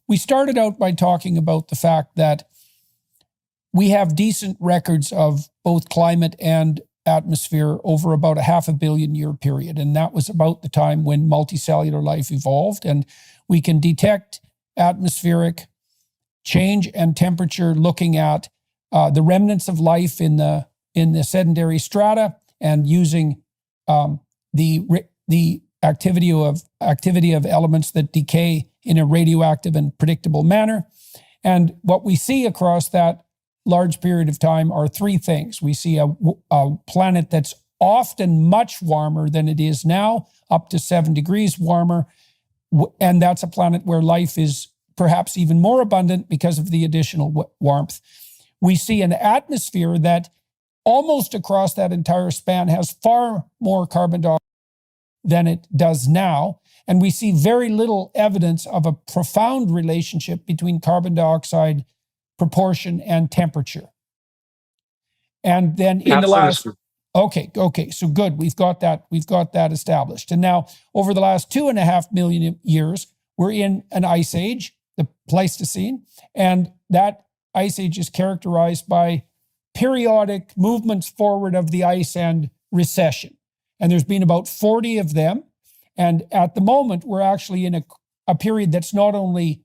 we started out by talking about the fact that we have decent records of both climate and atmosphere over about a 500 million year period. And that was about the time when multicellular life evolved. And we can detect atmospheric change and temperature looking at the remnants of life in the sedentary strata and using the activity of elements that decay in a radioactive and predictable manner. And what we see across that large period of time are three things. We see a planet that's often much warmer than it is now, up to 7 degrees warmer. And that's a planet where life is perhaps even more abundant because of the additional warmth. We see an atmosphere that almost across that entire span has far more carbon dioxide than it does now. And we see very little evidence of a profound relationship between carbon dioxide proportion and temperature. And then in the last, okay, so good, we've got that established. And now over the last 2.5 million years, we're in an ice age, the Pleistocene, and that ice age is characterized by periodic movements forward of the ice and recession. And there's been about 40 of them. And at the moment, we're actually in a period that's not only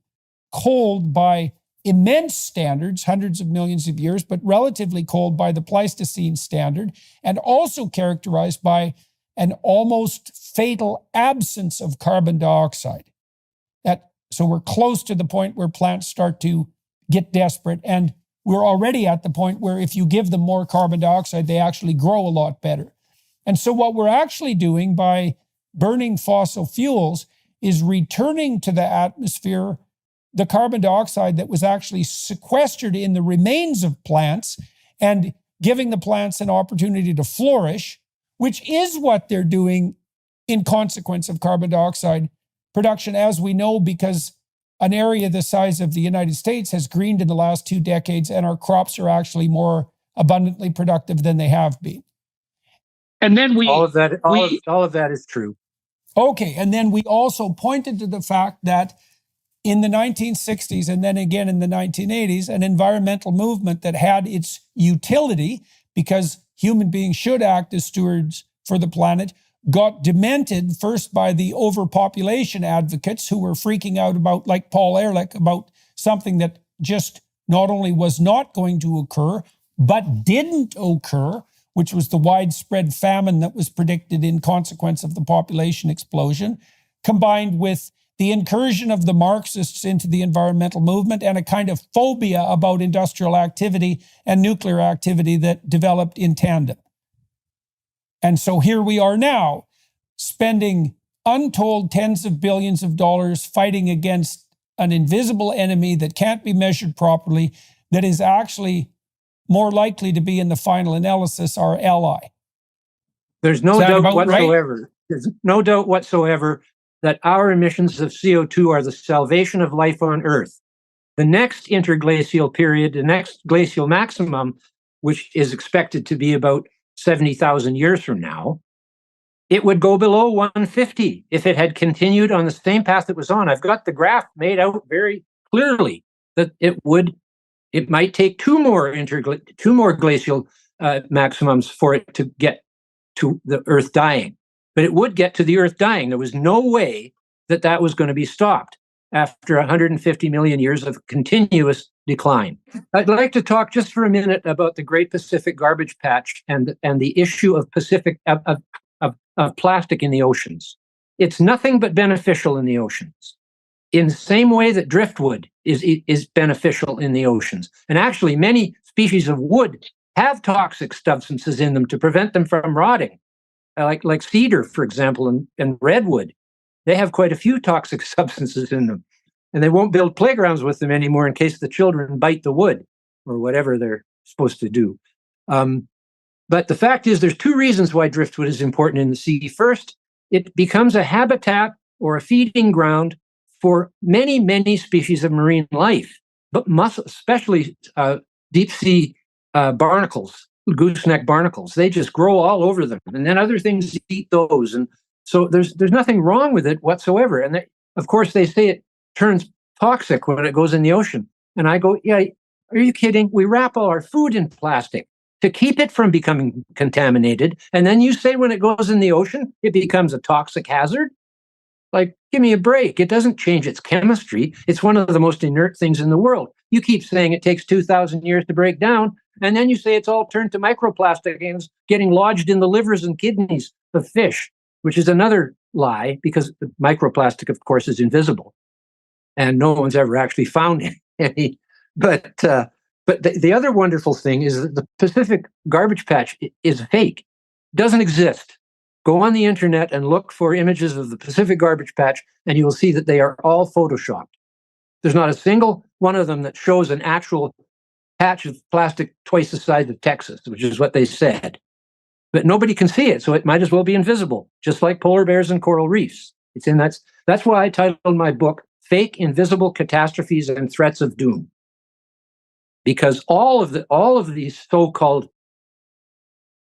cold by immense standards, hundreds of millions of years, but relatively cold by the Pleistocene standard, and also characterized by an almost fatal absence of carbon dioxide. So we're close to the point where plants start to get desperate, and we're already at the point where if you give them more carbon dioxide, they actually grow a lot better. And so what we're actually doing by burning fossil fuels is returning to the atmosphere the carbon dioxide that was actually sequestered in the remains of plants and giving the plants an opportunity to flourish, which is what they're doing in consequence of carbon dioxide production, as we know, because an area the size of the United States has greened in the last 2 decades, and our crops are actually more abundantly productive than they have been. And then all of that is true. Okay, and then we also pointed to the fact that in the 1960s and then again in the 1980s, an environmental movement that had its utility, because human beings should act as stewards for the planet, got demented first by the overpopulation advocates who were freaking out about, like Paul Ehrlich, about something that just not only was not going to occur, but didn't occur, which was the widespread famine that was predicted in consequence of the population explosion, combined with the incursion of the Marxists into the environmental movement and a kind of phobia about industrial activity and nuclear activity that developed in tandem. And so here we are now, spending untold tens of billions of dollars fighting against an invisible enemy that can't be measured properly, that is actually more likely to be in the final analysis our ally. There's no doubt whatsoever. Right? There's no doubt whatsoever that our emissions of CO2 are the salvation of life on Earth. The next interglacial period, the next glacial maximum, which is expected to be about 70,000 years from now, it would go below 150 if it had continued on the same path it was on. I've got the graph made out very clearly that it might take two more glacial maximums for it to get to the Earth dying. But it would get to the Earth dying. There was no way that was going to be stopped after 150 million years of continuous decline. I'd like to talk just for a minute about the Great Pacific Garbage Patch and the issue of plastic in the oceans. It's nothing but beneficial in the oceans, in the same way that driftwood is beneficial in the oceans. And actually, many species of wood have toxic substances in them to prevent them from rotting. Like cedar, for example, and redwood, they have quite a few toxic substances in them. And they won't build playgrounds with them anymore in case the children bite the wood or whatever they're supposed to do. But the fact is, there's two reasons why driftwood is important in the sea. First, it becomes a habitat or a feeding ground for many, many species of marine life, but especially deep sea barnacles. Gooseneck barnacles, they just grow all over them, and then other things eat those, and so there's nothing wrong with it whatsoever. And of course, they say it turns toxic when it goes in the ocean. And I go, yeah, are you kidding? We wrap all our food in plastic to keep it from becoming contaminated. And then you say when it goes in the ocean, it becomes a toxic hazard? Like, give me a break. It doesn't change its chemistry. It's one of the most inert things in the world. You keep saying it takes 2,000 years to break down, and then you say it's all turned to microplastic and it's getting lodged in the livers and kidneys of fish, which is another lie, because the microplastic, of course, is invisible. And no one's ever actually found any. But the other wonderful thing is that the Pacific garbage patch is fake. It doesn't exist. Go on the internet and look for images of the Pacific garbage patch, and you will see that they are all photoshopped. There's not a single one of them that shows an actual patch of plastic twice the size of Texas, which is what they said. But nobody can see it, so it might as well be invisible, just like polar bears and coral reefs. That's why I titled my book "Fake Invisible Catastrophes and Threats of Doom," because all of these so-called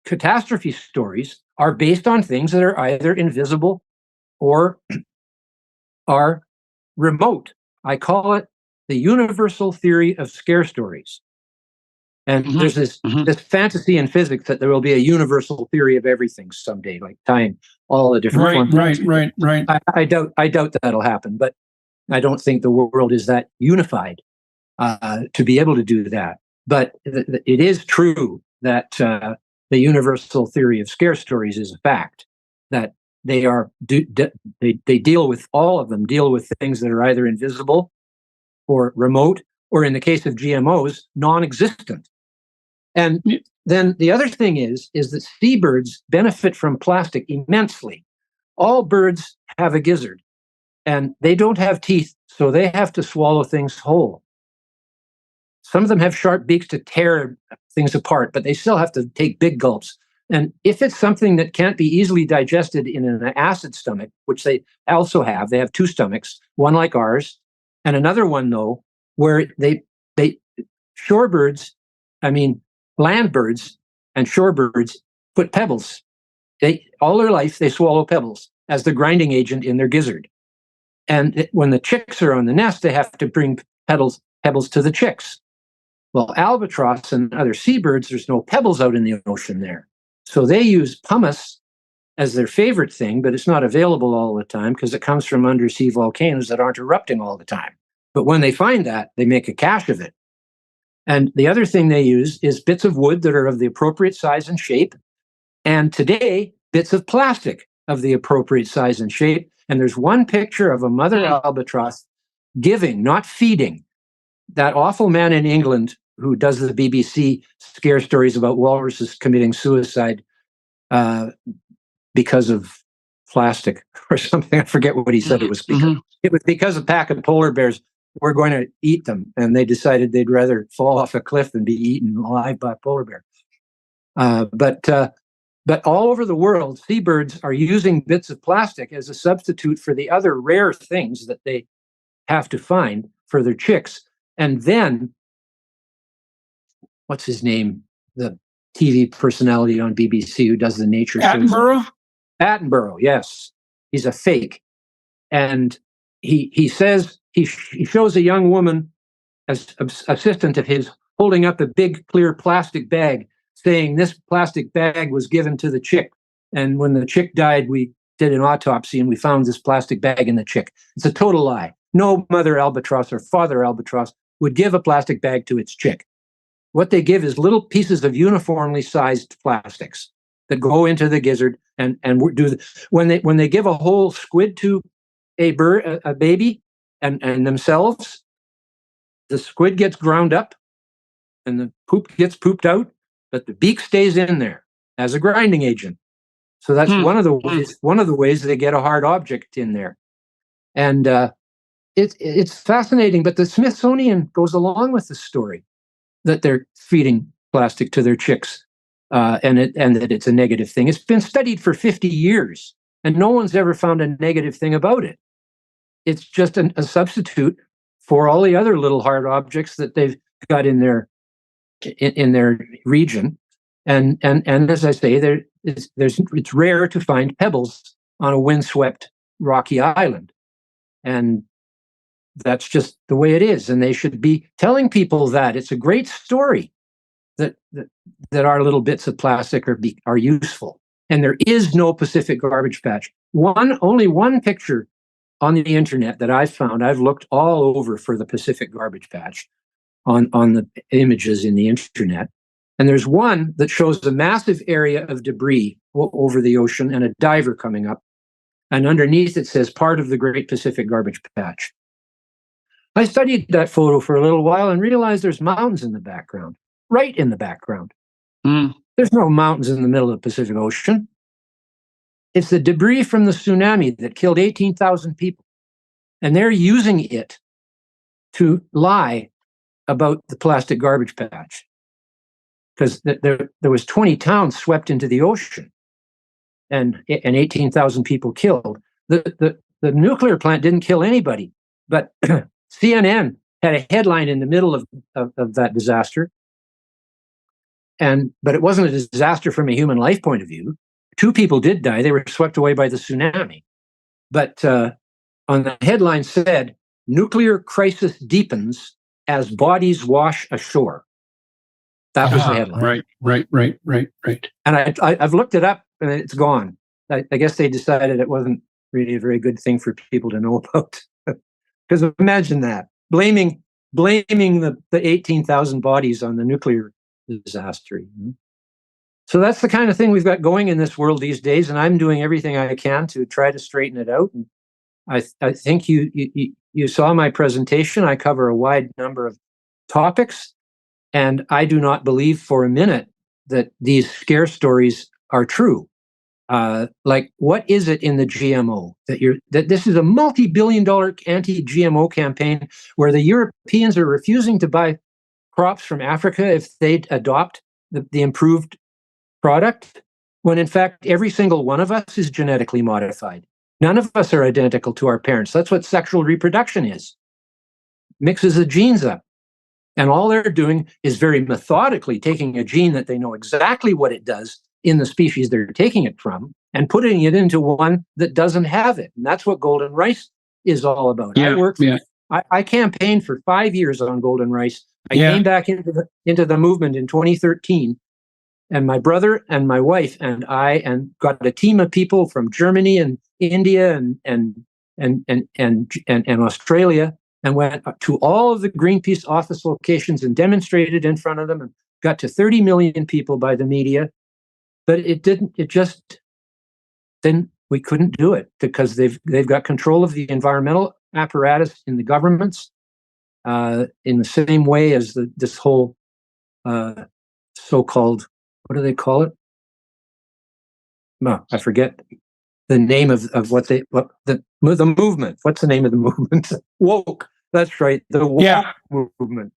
catastrophe stories are based on things that are either invisible or are remote. I call it the universal theory of scare stories. And there's this fantasy in physics that there will be a universal theory of everything someday, like tying all the different Right. I doubt that'll happen, but I don't think the world is that unified to be able to do that. But it is true that the universal theory of scare stories is a fact, that they deal with, all of them deal with things that are either invisible or remote, or in the case of GMOs, non-existent. And then the other thing is that seabirds benefit from plastic immensely. All birds have a gizzard, and they don't have teeth, so they have to swallow things whole. Some of them have sharp beaks to tear things apart, but they still have to take big gulps. And if it's something that can't be easily digested in an acid stomach, which they also have, they have two stomachs, one like ours, and another one, though, where land birds and shorebirds put pebbles. All their life, they swallow pebbles as the grinding agent in their gizzard. And when the chicks are on the nest, they have to bring pebbles to the chicks. Well, albatross and other seabirds, there's no pebbles out in the ocean there. So they use pumice as their favorite thing, but it's not available all the time because it comes from undersea volcanoes that aren't erupting all the time. But when they find that, they make a cache of it. And the other thing they use is bits of wood that are of the appropriate size and shape. And today, bits of plastic of the appropriate size and shape. And there's one picture of a mother albatross giving, not feeding, that awful man in England who does the BBC scare stories about walruses committing suicide because of plastic or something. I forget what he said it was because. It was because a pack of polar bears were going to eat them, and they decided they'd rather fall off a cliff than be eaten alive by a polar bear. But all over the world, seabirds are using bits of plastic as a substitute for the other rare things that they have to find for their chicks. And then, what's his name? The TV personality on BBC who does the nature shows. Attenborough, yes. He's a fake. And he says, he shows a young woman, as assistant of his, holding up a big clear plastic bag, saying this plastic bag was given to the chick. And when the chick died, we did an autopsy and we found this plastic bag in the chick. It's a total lie. No mother albatross or father albatross would give a plastic bag to its chick. What they give is little pieces of uniformly sized plastics that go into the gizzard and when they give a whole squid to a baby and themselves, the squid gets ground up and the poop gets pooped out, but the beak stays in there as a grinding agent. So that's one of the ways they get a hard object in there. And it's fascinating, but the Smithsonian goes along with the story that they're feeding plastic to their chicks, and that it's a negative thing. It's been studied for 50 years, and no one's ever found a negative thing about it. It's just a substitute for all the other little hard objects that they've got in their region. And as I say, it's rare to find pebbles on a windswept rocky island. And that's just the way it is. And they should be telling people that. It's a great story that our little bits of plastic are useful. And there is no Pacific garbage patch. Only one picture on the internet that I've found. I've looked all over for the Pacific garbage patch on the images in the internet. And there's one that shows a massive area of debris over the ocean and a diver coming up. And underneath it says part of the Great Pacific Garbage Patch. I studied that photo for a little while and realized there's mountains in the background, right in the background. There's no mountains in the middle of the Pacific Ocean. It's the debris from the tsunami that killed 18,000 people. And they're using it to lie about the plastic garbage patch. Because there was 20 towns swept into the ocean and 18,000 people killed. The nuclear plant didn't kill anybody, but CNN had a headline in the middle of that disaster. But it wasn't a disaster from a human life point of view. 2 people did die. They were swept away by the tsunami. But on the headline said, nuclear crisis deepens as bodies wash ashore. That was the headline. Right. And I've looked it up and it's gone. I guess they decided it wasn't really a very good thing for people to know about. Because imagine that, blaming the 18,000 bodies on the nuclear disaster. So that's the kind of thing we've got going in this world these days, and I'm doing everything I can to try to straighten it out. And I think you saw my presentation. I cover a wide number of topics, and I do not believe for a minute that these scare stories are true. Like, what is it in the GMO that this is a multi-billion-dollar anti-GMO campaign where the Europeans are refusing to buy crops from Africa if they adopt the improved product, when in fact every single one of us is genetically modified. None of us are identical to our parents. That's what sexual reproduction is. Mixes the genes up. And all they're doing is very methodically taking a gene that they know exactly what it does in the species they're taking it from and putting it into one that doesn't have it. And that's what golden rice is all about. I campaigned for 5 years on golden rice. I came back into the movement in 2013, and my brother and my wife and I got a team of people from Germany and India and Australia, and went to all of the Greenpeace office locations and demonstrated in front of them, and got to 30 million people by the media. But then we couldn't do it because they've got control of the environmental apparatus in the governments, in the same way as this whole so-called, what do they call it? No, I forget the name of the movement. What's the name of the movement? Woke. That's right. The woke movement.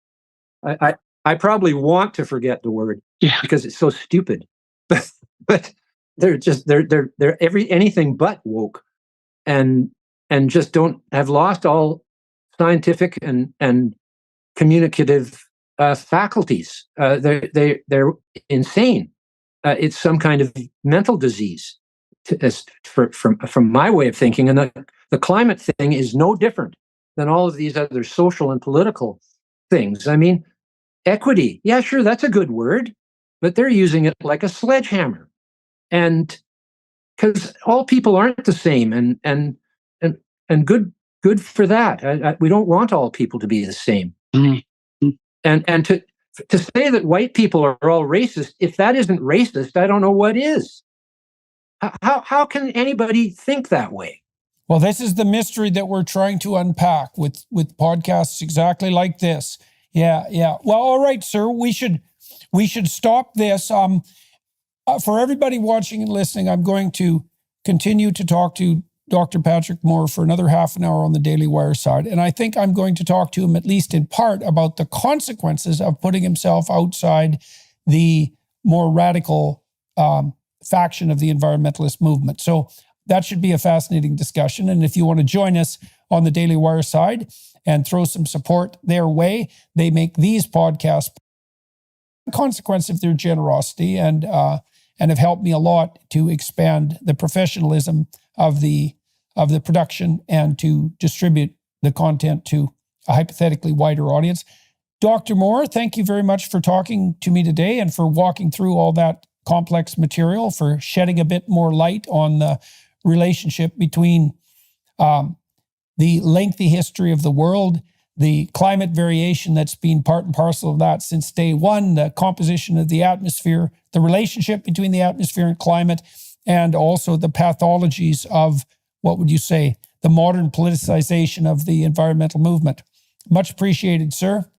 I probably want to forget the word because it's so stupid, but they're anything but woke, and just have lost all scientific and communicative faculties. They're insane. It's some kind of mental disease, from my way of thinking. And the climate thing is no different than all of these other social and political things. I mean, equity, yeah, sure, that's a good word, but they're using it like a sledgehammer. And because all people aren't the same, and good for that. We don't want all people to be the same. Mm-hmm. And to say that white people are all racist, if that isn't racist, I don't know what is. How can anybody think that way? Well, this is the mystery that we're trying to unpack with podcasts exactly like this. Yeah. Well, all right, sir. We should stop this. For everybody watching and listening, I'm going to continue to talk to Dr. Patrick Moore for another half an hour on the Daily Wire side. And I think I'm going to talk to him, at least in part, about the consequences of putting himself outside the more radical faction of the environmentalist movement. So that should be a fascinating discussion. And if you want to join us on the Daily Wire side and throw some support their way, they make these podcasts a consequence of their generosity and have helped me a lot to expand the professionalism of the production and to distribute the content to a hypothetically wider audience. Dr. Moore, thank you very much for talking to me today and for walking through all that complex material, for shedding a bit more light on the relationship between the lengthy history of the world, the climate variation that's been part and parcel of that since day one, the composition of the atmosphere, the relationship between the atmosphere and climate, and also the pathologies of, what would you say, the modern politicization of the environmental movement. Much appreciated, sir.